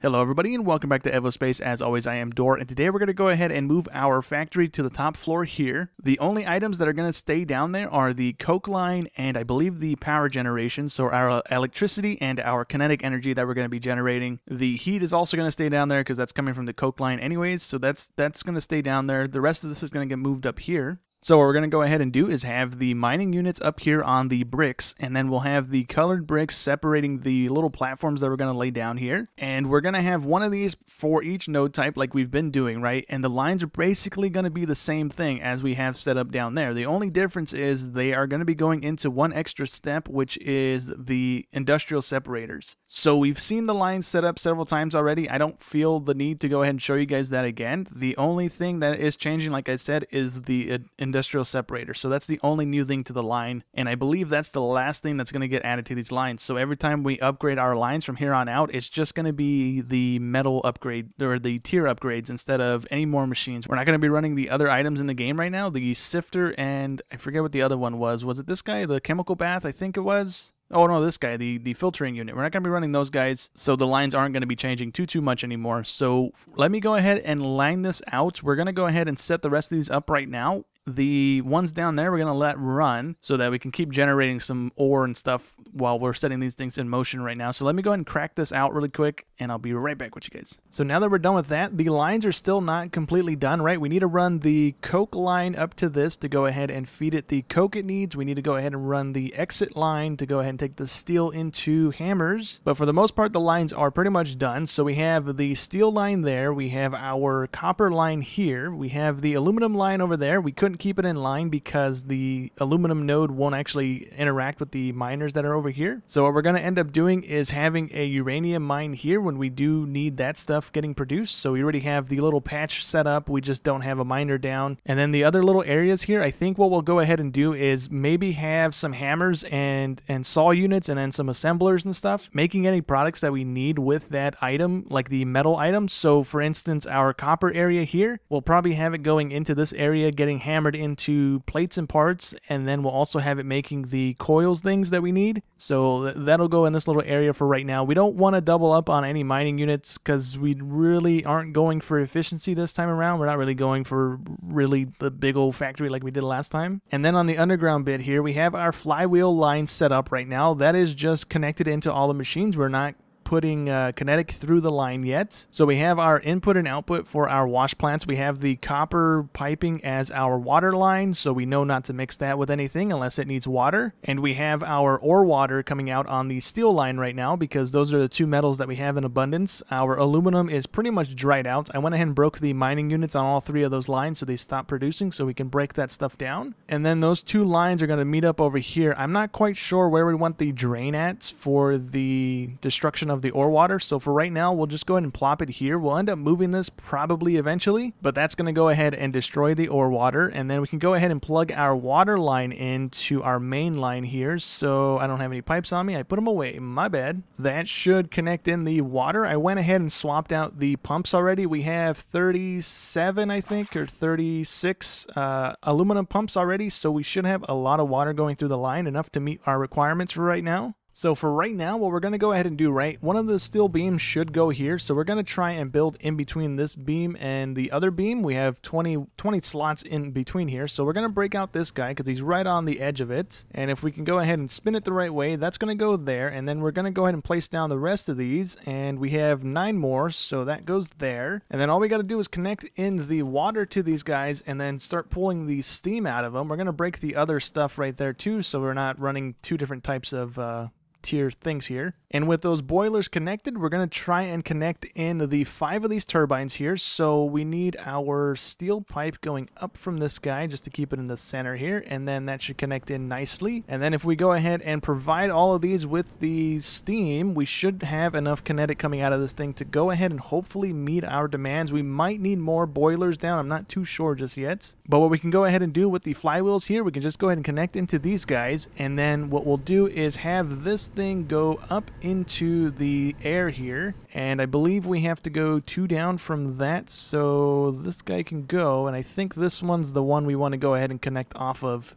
Hello everybody and welcome back to Evospace. As always, I am Dor, and today we're going to go ahead and move our factory to the top floor here. The only items that are going to stay down there are the coke line and I believe the power generation, so our electricity and our kinetic energy that we're going to be generating. The heat is also going to stay down there because that's coming from the coke line anyways, so that's going to stay down there. The rest of this is going to get moved up here. So what we're going to go ahead and do is have the mining units up here on the bricks, and then we'll have the colored bricks separating the little platforms that we're going to lay down here. And we're going to have one of these for each node type like we've been doing, right? And the lines are basically going to be the same thing as we have set up down there. The only difference is they are going to be going into one extra step, which is the industrial separators. So we've seen the lines set up several times already. I don't feel the need to go ahead and show you guys that again. The only thing that is changing, like I said, is the industrial separator. So that's the only new thing to the line, and I believe that's the last thing that's going to get added to these lines. So every time we upgrade our lines from here on out, it's just going to be the metal upgrade or the tier upgrades instead of any more machines. We're not going to be running the other items in the game right now, the sifter, and I forget what the other one was. Was it this guy, the chemical bath? I think it was. Oh no, this guy, the filtering unit. We're not going to be running those guys, so the lines aren't going to be changing too much anymore. So let me go ahead and line this out. We're going to go ahead and set the rest of these up right now. The ones down there we're going to let run so that we can keep generating some ore and stuff while we're setting these things in motion right now. So let me go ahead and crack this out really quick, and I'll be right back with you guys. So now that we're done with that, the lines are still not completely done, right? We need to run the coke line up to this to go ahead and feed it the coke it needs. We need to go ahead and run the exit line to go ahead and take the steel into hammers. But for the most part, the lines are pretty much done. So we have the steel line there. We have our copper line here. We have the aluminum line over there. We couldn't keep it in line because the aluminum node won't actually interact with the miners that are over here. So what we're going to end up doing is having a uranium mine here when we do need that stuff getting produced. So we already have the little patch set up. We just don't have a miner down. And then the other little areas here, I think what we'll go ahead and do is maybe have some hammers and saw units and then some assemblers and stuff, making any products that we need with that item, like the metal item. So for instance, our copper area here, we'll probably have it going into this area, getting hammered into plates and parts, and then we'll also have it making the coils things that we need. So that'll go in this little area for right now. We don't want to double up on any mining units because we really aren't going for efficiency this time around. We're not really going for really the big old factory like we did last time. And then on the underground bit here, we have our flywheel line set up right now. That is just connected into all the machines. We're not putting kinetic through the line yet. So we have our input and output for our wash plants. We have the copper piping as our water line, so we know not to mix that with anything unless it needs water. And we have our ore water coming out on the steel line right now because those are the two metals that we have in abundance. Our aluminum is pretty much dried out. I went ahead and broke the mining units on all three of those lines so they stop producing so we can break that stuff down. And then those two lines are going to meet up over here. I'm not quite sure where we want the drain at for the destruction of the ore water, so for right now we'll just go ahead and plop it here. We'll end up moving this probably eventually, but that's going to go ahead and destroy the ore water, and then we can go ahead and plug our water line into our main line here. So I don't have any pipes on me, I put them away, my bad. That should connect in the water. I went ahead and swapped out the pumps already. We have 37 I think, or 36 aluminum pumps already, so we should have a lot of water going through the line, enough to meet our requirements for right now. So for right now, what we're going to go ahead and do, right, one of the steel beams should go here. So we're going to try and build in between this beam and the other beam. We have 20 slots in between here. So we're going to break out this guy because he's right on the edge of it. And if we can go ahead and spin it the right way, that's going to go there. And then we're going to go ahead and place down the rest of these. And we have 9 more, so that goes there. And then all we got to do is connect in the water to these guys and then start pulling the steam out of them. We're going to break the other stuff right there too, so we're not running two different types of tier things here. And with those boilers connected, we're going to try and connect in the 5 of these turbines here. So we need our steel pipe going up from this guy just to keep it in the center here, and then that should connect in nicely. And then if we go ahead and provide all of these with the steam, we should have enough kinetic coming out of this thing to go ahead and hopefully meet our demands. We might need more boilers down, I'm not too sure just yet. But what we can go ahead and do with the flywheels here, we can just go ahead and connect into these guys, and then what we'll do is have this thing go up into the air here, and I believe we have to go 2 down from that, so this guy can go, and I think this one's the one we want to go ahead and connect off of.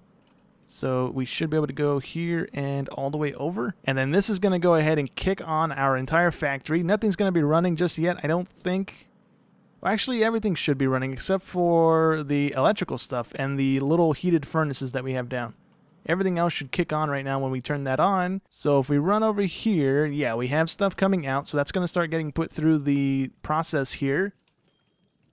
So we should be able to go here and all the way over. And then this is going to go ahead and kick on our entire factory. Nothing's going to be running just yet, I don't think. Well, actually, everything should be running except for the electrical stuff and the little heated furnaces that we have down. Everything else should kick on right now when we turn that on. So if we run over here, yeah, we have stuff coming out. So that's going to start getting put through the process here.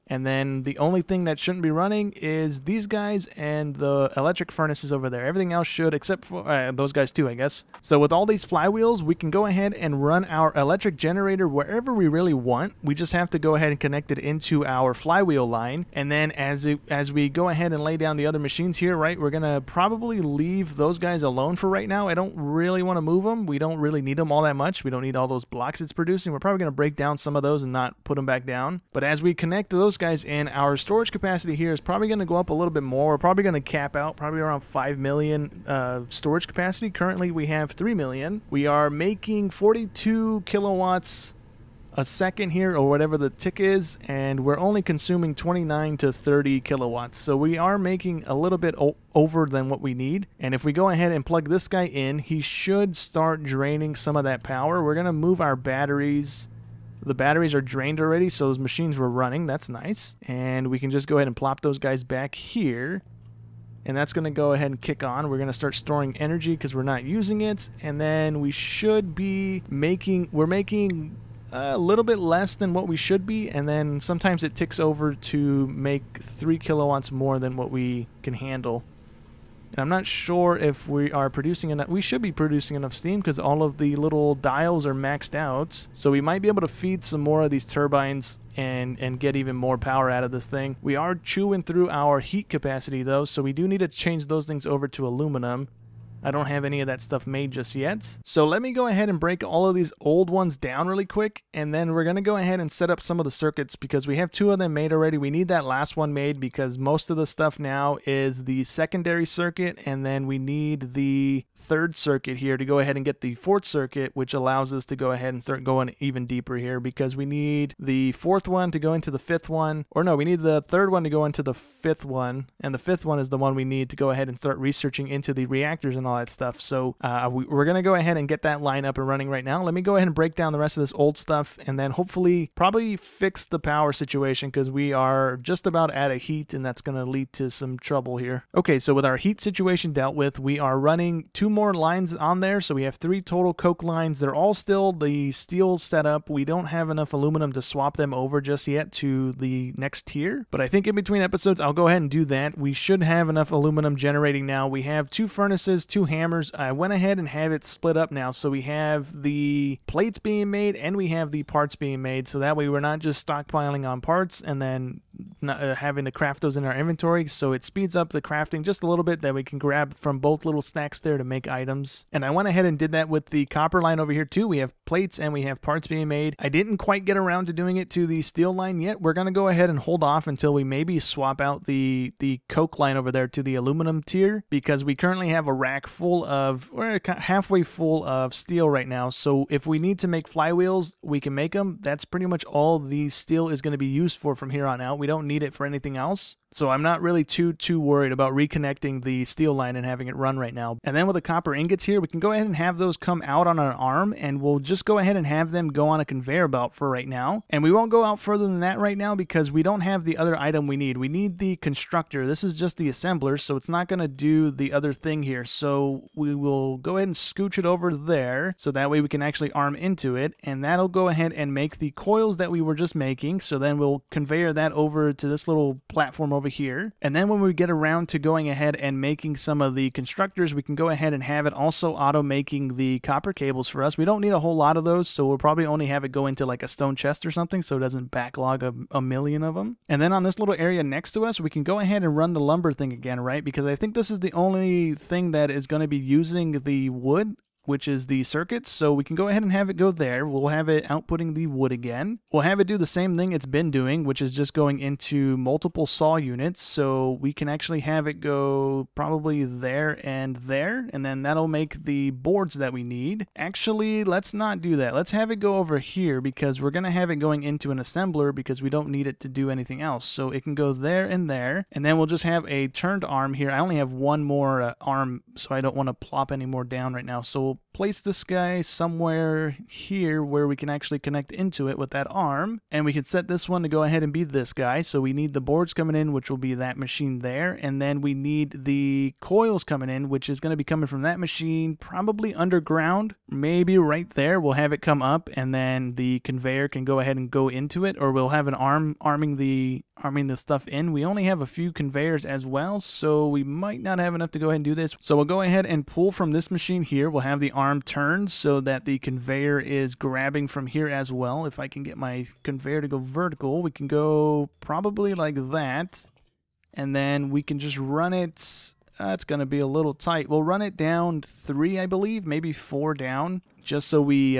And then the only thing that shouldn't be running is these guys and the electric furnaces over there. Everything else should, except for those guys too, I guess. So with all these flywheels, we can go ahead and run our electric generator wherever we really want. We just have to go ahead and connect it into our flywheel line. And then as we go ahead and lay down the other machines here, right, we're going to probably leave those guys alone for right now. I don't really want to move them. We don't really need them all that much. We don't need all those blocks it's producing. We're probably going to break down some of those and not put them back down. But as we connect those guys in, our storage capacity here is probably going to go up a little bit more. We're probably going to cap out probably around 5 million storage capacity. Currently we have 3 million. We are making 42 kilowatts a second here, or whatever the tick is, and we're only consuming 29 to 30 kilowatts. So we are making a little bit over than what we need. And if we go ahead and plug this guy in, he should start draining some of that power. We're going to move our batteries. The batteries are drained already, so those machines were running. That's nice. And we can just go ahead and plop those guys back here. And that's going to go ahead and kick on. We're going to start storing energy because we're not using it. And then we should be making... We're making a little bit less than what we should be. And then sometimes it ticks over to make 3 kilowatts more than what we can handle. And I'm not sure if we are producing enough. We should be producing enough steam because all of the little dials are maxed out. So we might be able to feed some more of these turbines and get even more power out of this thing. We are chewing through our heat capacity though, so we do need to change those things over to aluminum. I don't have any of that stuff made just yet. So let me go ahead and break all of these old ones down really quick, and then we're going to go ahead and set up some of the circuits because we have 2 of them made already. We need that last one made because most of the stuff now is the secondary circuit, and then we need the 3rd circuit here to go ahead and get the 4th circuit, which allows us to go ahead and start going even deeper here because we need the 4th one to go into the 5th one, or no, we need the 3rd one to go into the 5th one, and the 5th one is the one we need to go ahead and start researching into the reactors and all that stuff. So we're going to go ahead and get that line up and running right now. Let me go ahead and break down the rest of this old stuff and then hopefully probably fix the power situation because we are just about out of heat and that's going to lead to some trouble here. Okay, so with our heat situation dealt with, we are running 2 more lines on there. So we have 3 total coke lines. They're all still the steel setup. We don't have enough aluminum to swap them over just yet to the next tier. But I think in between episodes, I'll go ahead and do that. We should have enough aluminum generating now. We have 2 furnaces, 2 hammers. I went ahead and have it split up now. So we have the plates being made and we have the parts being made. So that way we're not just stockpiling on parts and then not having to craft those in our inventory. So it speeds up the crafting just a little bit that we can grab from both little stacks there to make items. And I went ahead and did that with the copper line over here too. We have plates and we have parts being made. I didn't quite get around to doing it to the steel line yet. We're going to go ahead and hold off until we maybe swap out the coke line over there to the aluminum tier because we currently have a rack full of, we're halfway full of steel right now. So if we need to make flywheels, we can make them. That's pretty much all the steel is going to be used for from here on out. We don't need it for anything else. So I'm not really too worried about reconnecting the steel line and having it run right now. And then with the copper ingots here, we can go ahead and have those come out on an arm and we'll just go ahead and have them go on a conveyor belt for right now. And we won't go out further than that right now because we don't have the other item we need. We need the constructor. This is just the assembler, so it's not going to do the other thing here. So we will go ahead and scooch it over there so that way we can actually arm into it. And that'll go ahead and make the coils that we were just making. So then we'll conveyor that over to this little platform over here. And then when we get around to going ahead and making some of the constructors, we can go ahead and have it also auto making the copper cables for us. We don't need a whole lot of those, so we'll probably only have it go into like a stone chest or something so it doesn't backlog a million of them. And then on this little area next to us, we can go ahead and run the lumber thing again, right? Because I think this is the only thing that is going to be using the wood. which is the circuits. So we can go ahead and have it go there. We'll have it outputting the wood again. We'll have it do the same thing it's been doing, which is just going into multiple saw units. So we can actually have it go probably there, and then that'll make the boards that we need. Actually, let's not do that. Let's have it go over here because we're going to have it going into an assembler because we don't need it to do anything else. So it can go there, and then we'll just have a turned arm here. I only have one more arm, so I don't want to plop any more down right now. So we'll place this guy somewhere here where we can actually connect into it with that arm, and we can set this one to go ahead and be this guy. So we need the boards coming in, which will be that machine there, and then we need the coils coming in, which is going to be coming from that machine, probably underground, maybe right there. We'll have it come up, and then the conveyor can go ahead and go into it, or we'll have an arm arming the stuff in. We only have a few conveyors as well, so we might not have enough to go ahead and do this. So we'll go ahead and pull from this machine here. We'll have the arm turned so that the conveyor is grabbing from here as well. If I can get my conveyor to go vertical, we can go probably like that, and then we can just run it. It's going to be a little tight. We'll run it down 3, I believe, maybe 4 down, just so we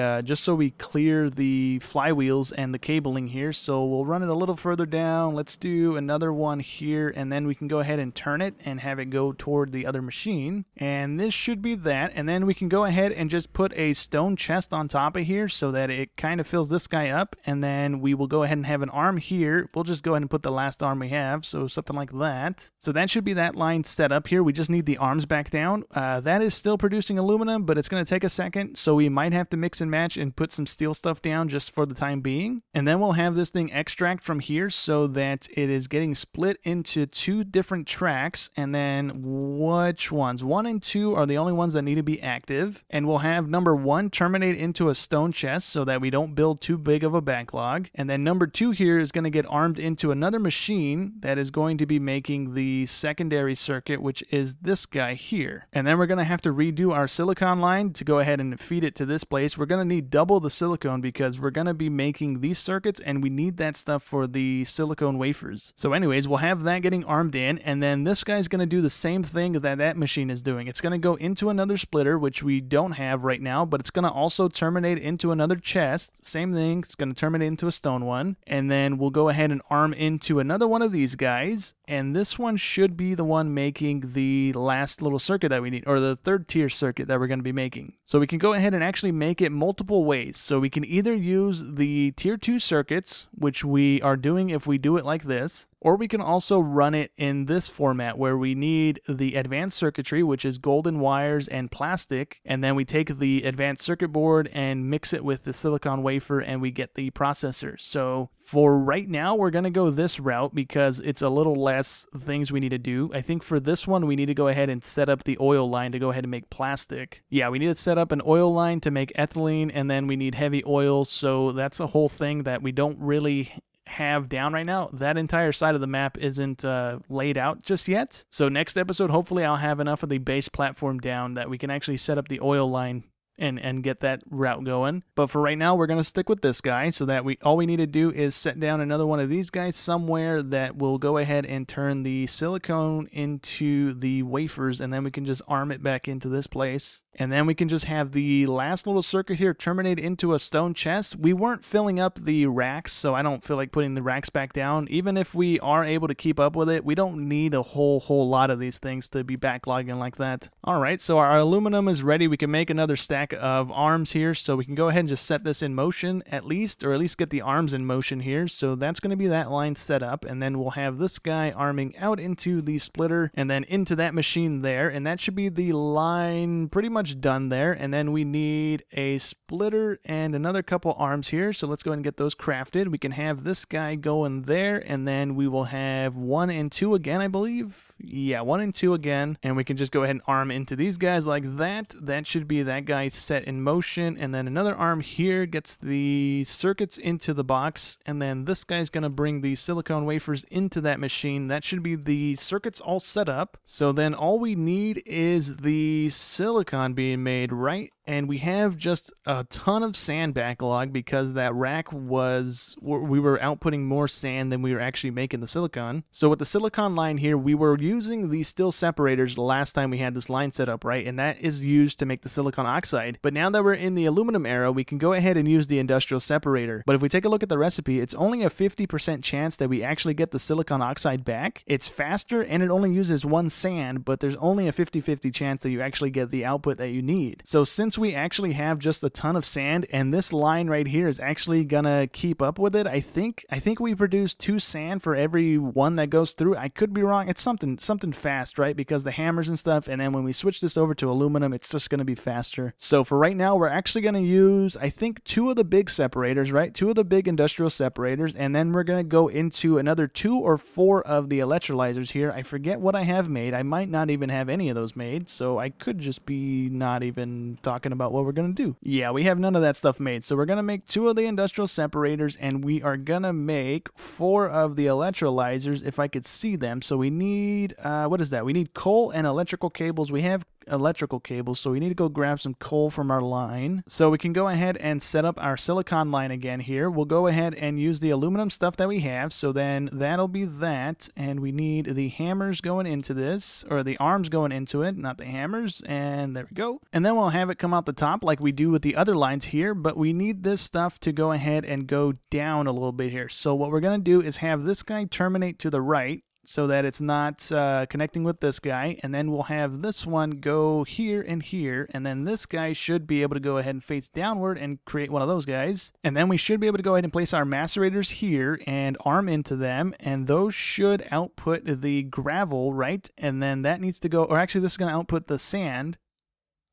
clear the flywheels and the cabling here. So we'll run it a little further down. Let's do another one here, and then we can go ahead and turn it and have it go toward the other machine. And this should be that. And then we can go ahead and just put a stone chest on top of here so that it kind of fills this guy up. And then we will go ahead and have an arm here. We'll just go ahead and put the last arm we have, so something like that. So that should be that line set up here. We just need the arms back down. That is still producing aluminum, but it's going to take a second, so we might have to mix and match and put some steel stuff down just for the time being. And then we'll have this thing extract from here so that it is getting split into 2 different tracks. And then which ones? 1 and 2 are the only ones that need to be active. And we'll have number 1 terminate into a stone chest so that we don't build too big of a backlog. And then number 2 here is going to get armed into another machine that is going to be making the secondary circuit, which is this guy here. And then we're going to have to redo our silicon line to go ahead and feed it to this place. We're going to need double the silicone because we're going to be making these circuits, and we need that stuff for the silicone wafers. So anyways, we'll have that getting armed in, and then this guy's going to do the same thing that machine is doing. It's going to go into another splitter, which we don't have right now, but it's going to also terminate into another chest. Same thing, it's going to terminate into a stone one, and then we'll go ahead and arm into another one of these guys, and this one should be the one making the last little circuit that we need, or the 3rd tier circuit that we're going to be making. So we can go ahead and actually make it multiple ways. So we can either use the tier 2 circuits, which we are doing if we do it like this, or we can also run it in this format where we need the advanced circuitry, which is golden wires and plastic, and then we take the advanced circuit board and mix it with the silicon wafer and we get the processor. So for right now, we're going to go this route because it's a little less things we need to do. I think for this one, we need to go ahead and set up the oil line to go ahead and make plastic. Yeah, we need to set up an oil line to make ethylene, and then we need heavy oil. So that's a whole thing that we don't really have down right now. That entire side of the map isn't laid out just yet. So next episode, hopefully I'll have enough of the base platform down that we can actually set up the oil line and get that route going. But for right now, we're going to stick with this guy so that all we need to do is set down another one of these guys somewhere that will go ahead and turn the silicone into the wafers, and then we can just arm it back into this place. And then we can just have the last little circuit here terminate into a stone chest. We weren't filling up the racks, so I don't feel like putting the racks back down. Even if we are able to keep up with it, we don't need a whole lot of these things to be backlogging like that. All right, so our aluminum is ready. We can make another stack of arms here, so we can go ahead and just set this in motion at least get the arms in motion here. So that's going to be that line set up, and then we'll have this guy arming out into the splitter and then into that machine there, and that should be the line pretty much done there. And then we need a splitter and another couple arms here, so let's go ahead and get those crafted. We can have this guy going there, and then we will have 1 and 2 again, I believe. Yeah, 1 and 2 again, and we can just go ahead and arm into these guys like that. That should be that guy set in motion, and then another arm here gets the circuits into the box, and then this guy's gonna bring the silicone wafers into that machine. That should be the circuits all set up. So then all we need is the silicon being made, right? and we have just a ton of sand backlog because that rack we were outputting more sand than we were actually making the silicon. So with the silicon line here, we were using these steel separators the last time we had this line set up, right? And that is used to make the silicon oxide. But now that we're in the aluminum era, we can go ahead and use the industrial separator. But if we take a look at the recipe, it's only a 50% chance that we actually get the silicon oxide back. It's faster and it only uses one sand, but there's only a 50-50 chance that you actually get the output that you need. So since we actually have just a ton of sand and this line right here is actually gonna keep up with it, I think we produce 2 sand for every one that goes through. I could be wrong. It's something fast, right? Because the hammers and stuff, and then when we switch this over to aluminum, it's just gonna be faster. So for right now, we're actually gonna use, I think, 2 of the big separators, right? 2 of the big industrial separators, and then we're gonna go into another 2 or 4 of the electrolyzers here. I forget what I have made. I might not even have any of those made, so I could just be not even talking about what we're gonna do. Yeah, we have none of that stuff made. So we're gonna make 2 of the industrial separators, and we are gonna make 4 of the electrolyzers if I could see them. So we need, what is that? We need coal and electrical cables. We have electrical cables, so we need to go grab some coal from our line. So we can go ahead and set up our silicon line again here. We'll go ahead and use the aluminum stuff that we have, so then that'll be that, and we need the hammers going into this, or the arms going into it, not the hammers, and there we go. And then we'll have it come out the top like we do with the other lines here, but we need this stuff to go ahead and go down a little bit here. So what we're going to do is have this guy terminate to the right, so that it's not connecting with this guy, and then we'll have this one go here, and then this guy should be able to go ahead and face downward and create one of those guys, and then we should be able to go ahead and place our macerators here and arm into them, and those should output the gravel, right? And then that needs to go, or actually this is going to output the sand.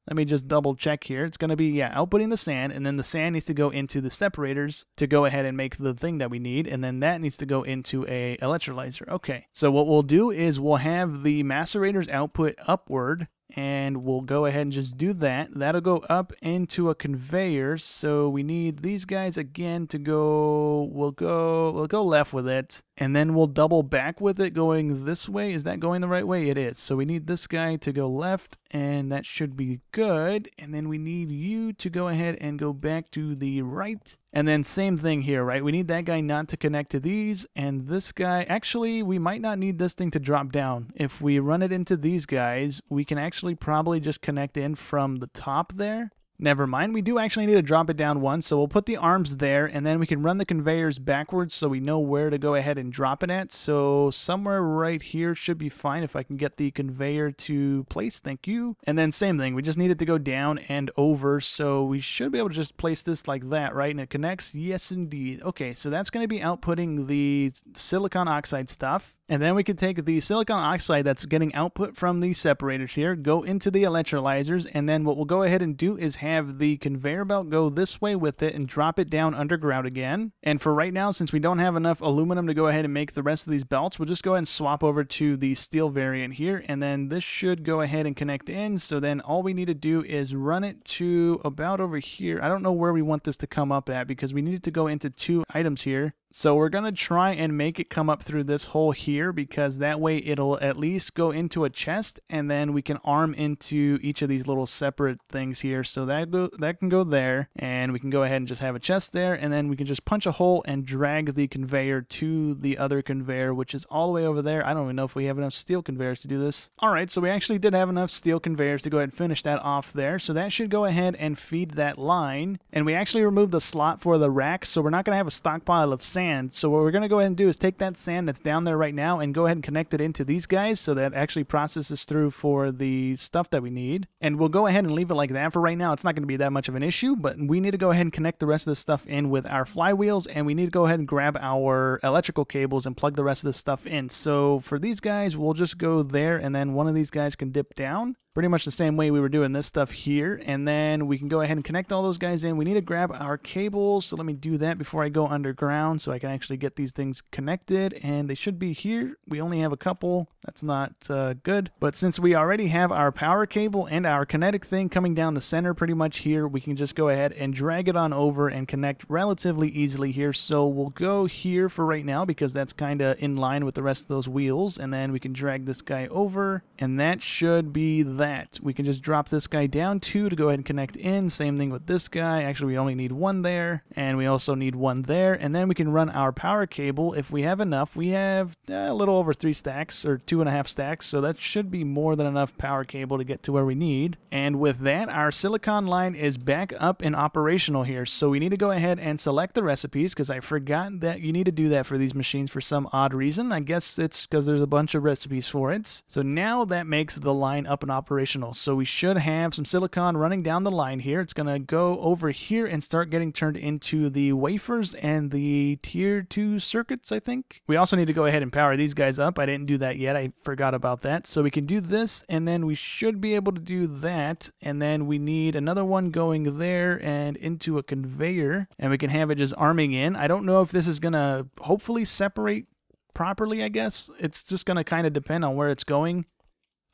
Let me just double check here. It's going to be, yeah, outputting the sand, and then the sand needs to go into the separators to go ahead and make the thing that we need, and then that needs to go into a electrolyzer. Okay, so what we'll do is we'll have the macerators output upward, and we'll go ahead and just do that. That'll go up into a conveyor, so we need these guys again to go, we'll go left with it, and then we'll double back with it going this way. Is that going the right way? It is. So we need this guy to go left, and that should be good, and then we need you to go ahead and go back to the right. And then same thing here, right? We need that guy not to connect to these, and this guy, actually, we might not need this thing to drop down. If we run it into these guys, we can actually probably just connect in from the top there. Never mind, we do actually need to drop it down once, so we'll put the arms there, and then we can run the conveyors backwards so we know where to go ahead and drop it at. So somewhere right here should be fine if I can get the conveyor to place, thank you. And then same thing, we just need it to go down and over, so we should be able to just place this like that, right? And it connects, yes indeed. Okay, so that's going to be outputting the silicon oxide stuff. And then we can take the silicon oxide that's getting output from these separators here, go into the electrolyzers, and then what we'll go ahead and do is have the conveyor belt go this way with it and drop it down underground again. And for right now, since we don't have enough aluminum to go ahead and make the rest of these belts, we'll just go ahead and swap over to the steel variant here, and then this should go ahead and connect in. So then all we need to do is run it to about over here. I don't know where we want this to come up at because we need it to go into 2 items here. So we're going to try and make it come up through this hole here because that way it'll at least go into a chest, and then we can arm into each of these little separate things here. So that can go there, and we can go ahead and just have a chest there, and then we can just punch a hole and drag the conveyor to the other conveyor, which is all the way over there. I don't even know if we have enough steel conveyors to do this. All right, so we actually did have enough steel conveyors to go ahead and finish that off there. So that should go ahead and feed that line, and we actually removed the slot for the rack, so we're not going to have a stockpile of sand. So what we're going to go ahead and do is take that sand that's down there right now and go ahead and connect it into these guys so that actually processes through for the stuff that we need. And we'll go ahead and leave it like that for right now. It's not going to be that much of an issue, but we need to go ahead and connect the rest of this stuff in with our flywheels, and we need to go ahead and grab our electrical cables and plug the rest of this stuff in. So for these guys, we'll just go there, and then one of these guys can dip down. Pretty much the same way we were doing this stuff here, and then we can go ahead and connect all those guys in. We need to grab our cables, so let me do that before I go underground so I can actually get these things connected, and they should be here. We only have a couple. That's not good, but since we already have our power cable and our kinetic thing coming down the center pretty much here, we can just go ahead and drag it on over and connect relatively easily here. So we'll go here for right now because that's kind of in line with the rest of those wheels, and then we can drag this guy over, and that should be that. that, we can just drop this guy down 2 to go ahead and connect in. Same thing with this guy. Actually, we only need 1 there, and we also need 1 there. And then we can run our power cable if we have enough. We have a little over 3 stacks, or 2.5 stacks, so that should be more than enough power cable to get to where we need. And with that, our silicon line is back up and operational here. So we need to go ahead and select the recipes, because I forgot that you need to do that for these machines for some odd reason. I guess it's because there's a bunch of recipes for it. So now that makes the line up and operational. So we should have some silicon running down the line here. It's going to go over here and start getting turned into the wafers and the tier 2 circuits, I think. We also need to go ahead and power these guys up. I didn't do that yet. I forgot about that. So we can do this, and then we should be able to do that. And then we need another one going there and into a conveyor, and we can have it just arming in. I don't know if this is going to hopefully separate properly, I guess. It's just going to kind of depend on where it's going.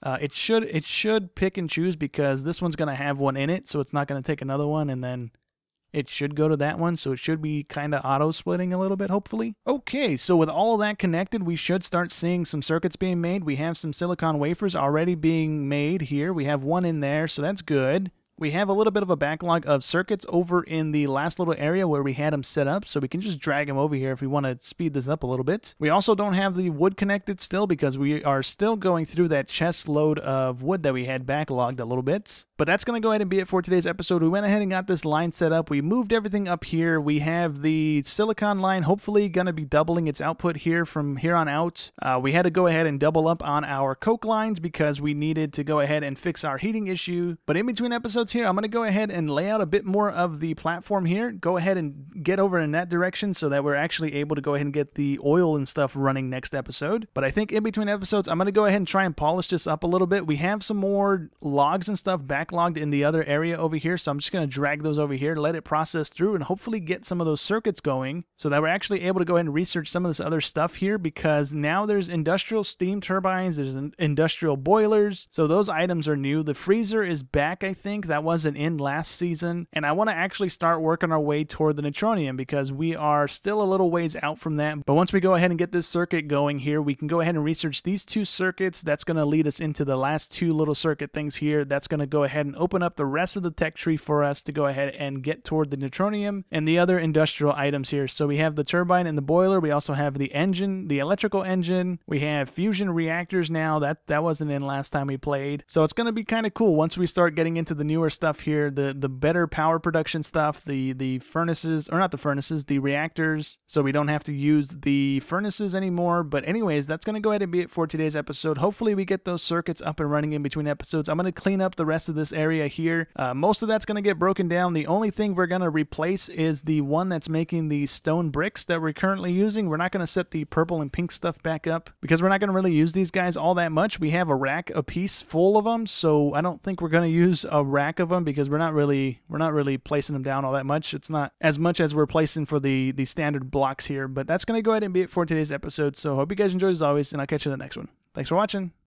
It should pick and choose, because this one's going to have one in it, so it's not going to take another one, and then it should go to that one, so it should be kind of auto-splitting a little bit, hopefully. Okay, so with all of that connected, we should start seeing some circuits being made. We have some silicon wafers already being made here. We have one in there, so that's good. We have a little bit of a backlog of circuits over in the last little area where we had them set up, so we can just drag them over here if we want to speed this up a little bit. We also don't have the wood connected still, because we are still going through that chest load of wood that we had backlogged a little bit. But that's going to go ahead and be it for today's episode. We went ahead and got this line set up. We moved everything up here. We have the silicon line hopefully going to be doubling its output here from here on out. We had to go ahead and double up on our coke lines because we needed to go ahead and fix our heating issue. But in between episodes here, I'm going to go ahead and lay out a bit more of the platform here. Go ahead and get over in that direction so that we're actually able to go ahead and get the oil and stuff running next episode. But I think in between episodes, I'm going to go ahead and try and polish this up a little bit. We have some more logs and stuff backlogged in the other area over here, so I'm just going to drag those over here, let it process through, and hopefully get some of those circuits going so that we're actually able to go ahead and research some of this other stuff here, because now there's industrial steam turbines, there's industrial boilers, so those items are new. The freezer is back, I think. That wasn't in last season, and I want to actually start working our way toward the neutronium, because we are still a little ways out from that. But once we go ahead and get this circuit going here, we can go ahead and research these 2 circuits. That's going to lead us into the last 2 little circuit things here. That's going to go ahead and open up the rest of the tech tree for us to go ahead and get toward the neutronium and the other industrial items here. So we have the turbine and the boiler. We also have the engine, the electrical engine. We have fusion reactors now. That wasn't in last time we played. So it's going to be kind of cool once we start getting into the newer stuff here, the better power production stuff, the furnaces, or not the furnaces, the reactors. So we don't have to use the furnaces anymore. But anyways, that's going to go ahead and be it for today's episode. Hopefully we get those circuits up and running in between episodes. I'm going to clean up the rest of this area here. Most of that's going to get broken down. The only thing we're going to replace is the one that's making the stone bricks that we're currently using. We're not going to set the purple and pink stuff back up because we're not going to really use these guys all that much. We have a rack a piece full of them, so I don't think we're going to use a rack of them because we're not really placing them down all that much. It's not as much as we're placing for the standard blocks here, but that's going to go ahead and be it for today's episode. So hope you guys enjoyed as always, and I'll catch you in the next one. Thanks for watching.